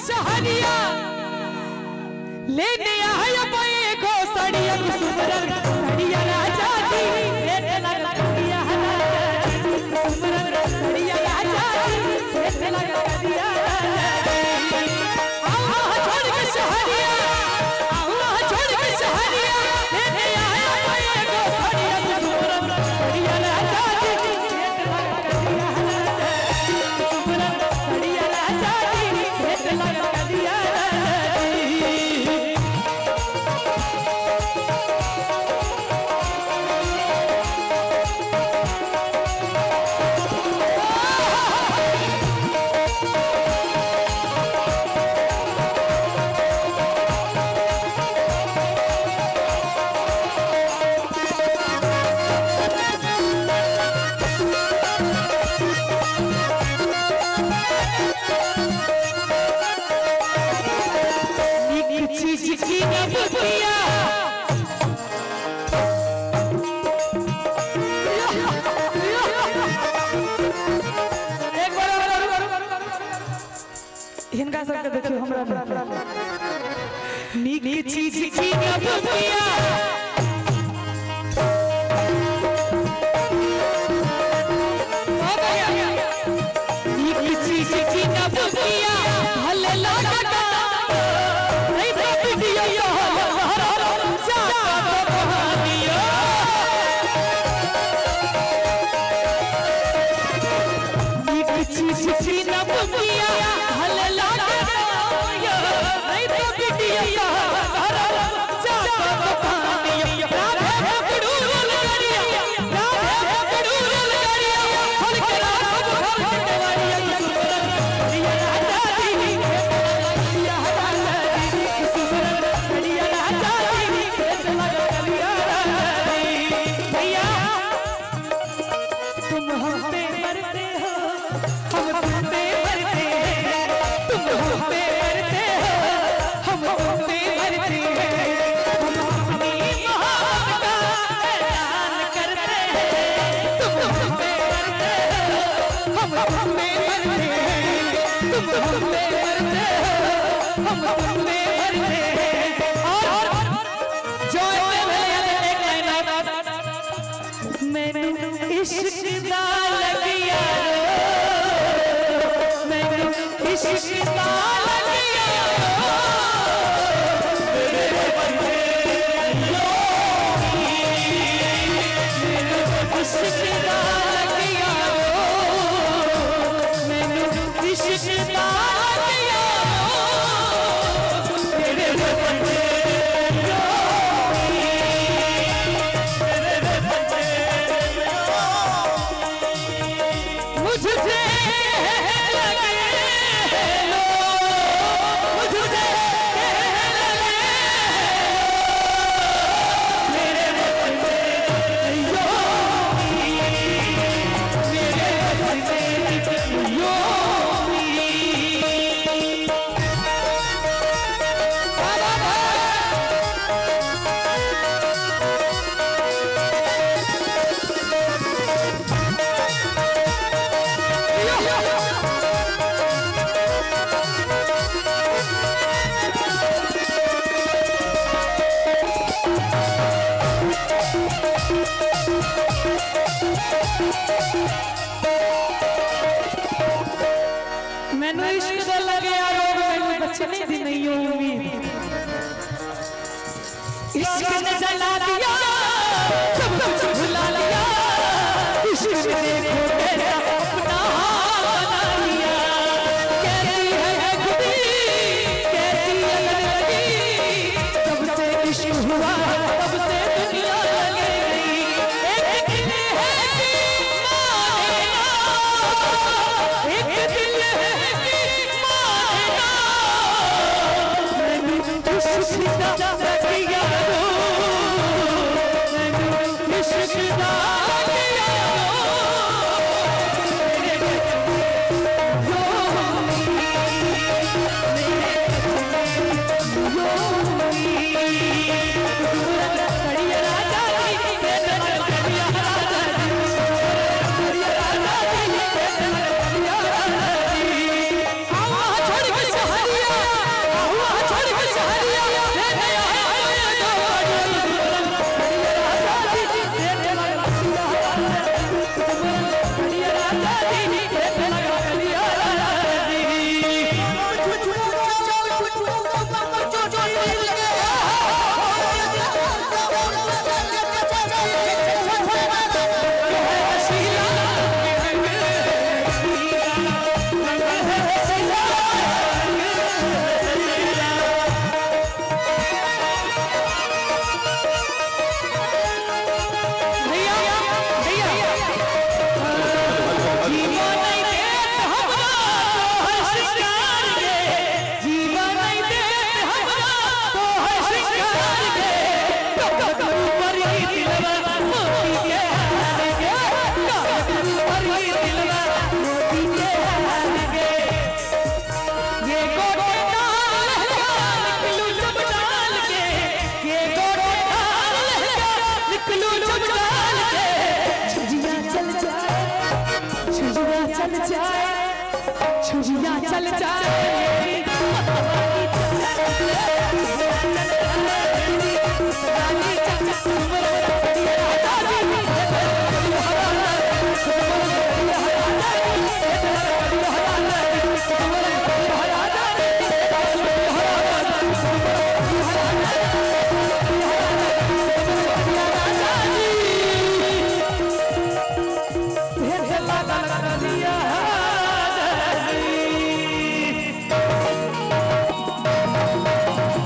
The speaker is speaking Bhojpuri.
शहरिया लेने आया पाए को सड़िया सुमरन सड़िया राजा जी रेत लगा दिया सुमरन सड़िया राजा जी रेत लगा दिया आओ छोड़ के शहरिया लेने आया पाए को सड़िया सुमरन सड़िया राजा जी रेत लगा दिया सुमरन सड़िया राजा जी रेत लगा दिया इनका सबके देखियो हमरा नीक चीज की नबिया नीक चीज की नबिया भले लगा नहीं तो दियो जा दियो नीक चीज की नबिया भले लगा नहीं तो दियो मैंने इश्क दा लगे आरोग मैंने बचने दी नहीं उम्मीद इश्क ने जला दिया सब कुछ भुला लिया इश्क ने देखो कैसा अपना बना लिया कैसी है खुदी कैसी अगर लगी तब से इश्क हुआ तब से दुनिया लगे एक दिल है कि मानेगा एक दिल है चल जाए छुरियां चल जाए